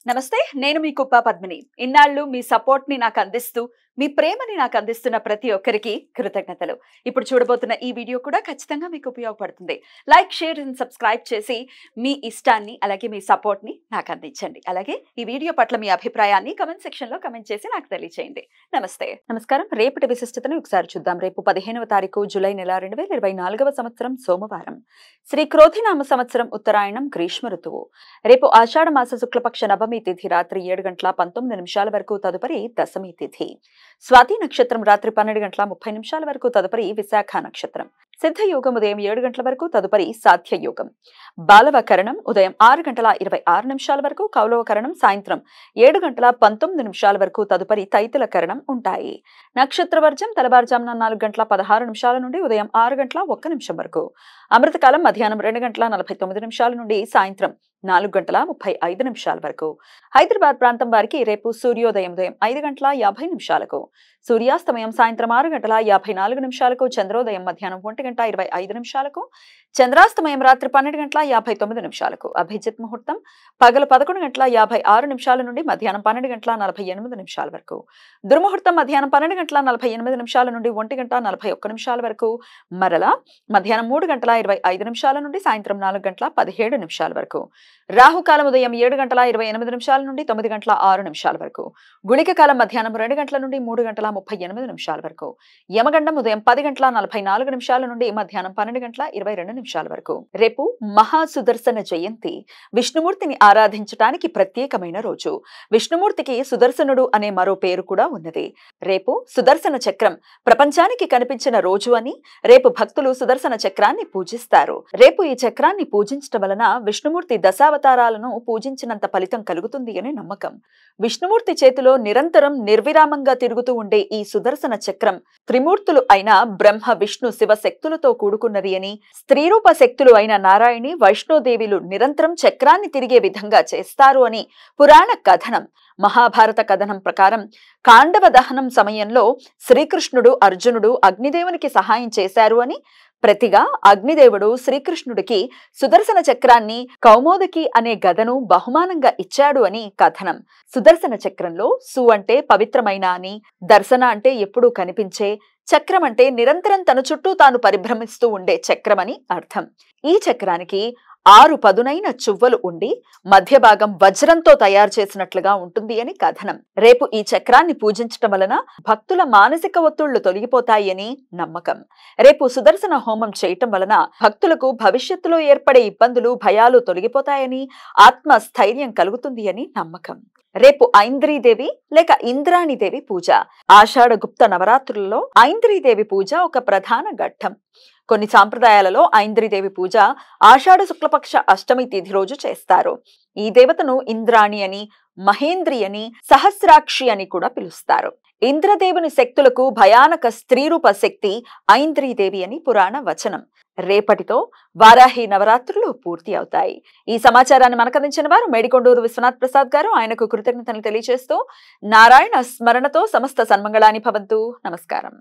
నమస్తే నేను మీ కుప్ప పద్మిని ఇన్నాళ్ళు మీ సపోర్ట్ ని నాకు అందిస్తూ మీ ప్రేమని నాకు అందిస్తున్న ప్రతి ఒక్కరికి కృతజ్ఞతలు ఇప్పుడు చూడబోతున్న ఈ వీడియో కూడా ఖచ్చితంగా మీకు ఉపయోగపడుతుంది లైక్ షేర్ అండ్ సబ్స్క్రైబ్ చేసి మీ ఇష్టాన్ని అలాగే మీ సపోర్ట్ ని నాకు అందించండి అలాగే ఈ వీడియో పట్ల మీ అభిప్రాయాన్ని కామెంట్ సెక్షన్ లో కామెంట్ చేసి నాకు తెలియజేయండి నమస్కారం రేపటి విశిష్టతను ఒకసారి చూద్దాం రేపు 15వ తారీఖు జూలై నెల 2024వ సంవత్సరం సోమవారం శ్రీ క్రోధినామ సంవత్సరం ఉత్తరాయణం గ్రీష్మ ఋతువు రేపు ఆషాఢ మాస శుక్లపక్ష నవమి తిథి రాత్రి 7:19 వరకు తదుపరి దశమి తిథి స్వాతి నక్షత్రం రాత్రి 12:30 వరకు తదుపరి విశాఖ నక్షత్రం సిద్ధ యోగం ఉదయం 7 గంటల వరకు తదుపరి సాధ్య యోగం బాలవకరణం ఉదయం 6:26 వరకు కౌలవకరణం సాయంత్రం 7:19 వరకు తదుపరి తైతుల కరణం ఉంటాయి నక్షత్రవర్జం తెల్లవారుజామున 4:16 నుండి ఉదయం 6:01 వరకు అమృతకాలం మధ్యాహ్నం 2:49 నుండి సాయంత్రం 4:35 వరకు హైదరాబాద్ ప్రాంతం వారికి రేపు సూర్యోదయం ఉదయం 5:50 సూర్యాస్తమయం సాయంత్రం 6:54 చంద్రోదయం మధ్యాహ్నం 1:25 చంద్రాస్తమయం రాత్రి 12:59 అభిజిత్ ముహూర్తం పగలు 11:56 నుండి మధ్యాహ్నం 12:48 వరకు దుర్ముహూర్తం మధ్యాహ్నం 12:48 నుండి 1:41 వరకు మరలా మధ్యాహ్నం 3:25 నుండి సాయంత్రం 4:17 వరకు రాహుకాలం ఉదయం 7:28 నుండి 9:06 వరకు గుళిక కాలం మధ్యాహ్నం 2 గంటల నుండి 3:38 వరకు యమగండం ఉదయం 10:44 నుండి మధ్యాహ్నం 12:22 వరకు రేపు మహా సుదర్శన జయంతి విష్ణుమూర్తిని ఆరాధించటానికి ప్రత్యేకమైన రోజు విష్ణుమూర్తికి సుదర్శనుడు అనే మరో పేరు కూడా ఉన్నది రేపు సుదర్శన చక్రం ప్రపంచానికి కనిపించిన రోజు అని రేపు భక్తులు సుదర్శన చక్రాన్ని పూజిస్తారు రేపు ఈ చక్రాన్ని పూజించడం వలన విష్ణుమూర్తి దశావతారాలను పూజించినంత ఫలితం కలుగుతుంది అని నమ్మకం విష్ణుమూర్తి చేతిలో నిరంతరం నిర్విరామంగా తిరుగుతూ ఉండే ఈ సుదర్శన చక్రం త్రిమూర్తులు అయిన బ్రహ్మ విష్ణు శివ శక్తులతో కూడుకున్నది అని స్త్రీరూప శక్తులు అయిన నారాయణి వైష్ణోదేవిలు నిరంతరం చక్రాన్ని తిరిగే విధంగా చేస్తారు అని పురాణ కథనం మహాభారత కథనం ప్రకారం కాండవ దహనం సమయంలో శ్రీకృష్ణుడు అర్జునుడు అగ్నిదేవునికి సహాయం చేశారు అని ప్రతిగా అగ్నిదేవుడు శ్రీకృష్ణుడికి సుదర్శన చక్రాన్ని కౌమోదకి అనే గదను బహుమానంగా ఇచ్చాడు అని కథనం సుదర్శన చక్రంలో సు అంటే పవిత్రమైన అని దర్శన అంటే ఎప్పుడూ కనిపించే చక్రం అంటే నిరంతరం తన చుట్టూ తాను పరిభ్రమిస్తూ ఉండే చక్రమని అర్థం ఈ చక్రానికి 6 పదునైన చువ్వలు ఉండి మధ్య భాగం వజ్రంతో తయారు చేసినట్లుగా ఉంటుంది అని కథనం రేపు ఈ చక్రాన్ని పూజించటం వలన భక్తుల మానసిక ఒత్తిళ్లు తొలగిపోతాయి అని నమ్మకం రేపు సుదర్శన హోమం చేయటం వలన భక్తులకు భవిష్యత్తులో ఏర్పడే ఇబ్బందులు భయాలు తొలగిపోతాయని ఆత్మస్థైర్యం కలుగుతుంది అని నమ్మకం రేపు ఐంద్రీదేవి లేక ఇంద్రాణీదేవి పూజ ఆషాఢ గుప్త నవరాత్రులలో ఐంద్రీదేవి పూజ ఒక ప్రధాన ఘట్టం కొన్ని సాంప్రదాయాలలో ఐంద్రీదేవి పూజ ఆషాఢ శుక్లపక్ష అష్టమి తిథి రోజు చేస్తారు ఈ దేవతను ఇంద్రాణి అని మహేంద్రి అని సహస్రాక్షి అని కూడా పిలుస్తారు ఇంద్రదేవుని శక్తులకు భయానక స్త్రీరూప శక్తి ఐంద్రీదేవి అని పురాణ వచనం రేపటితో వారాహి నవరాత్రులు పూర్తి అవుతాయి ఈ సమాచారాన్ని మనకందించిన వారు మేడికొండూరు విశ్వనాథ్ ప్రసాద్ గారు ఆయనకు కృతజ్ఞతలు తెలియజేస్తూ నారాయణ స్మరణతో సమస్త సన్మంగళాని భవంతు నమస్కారం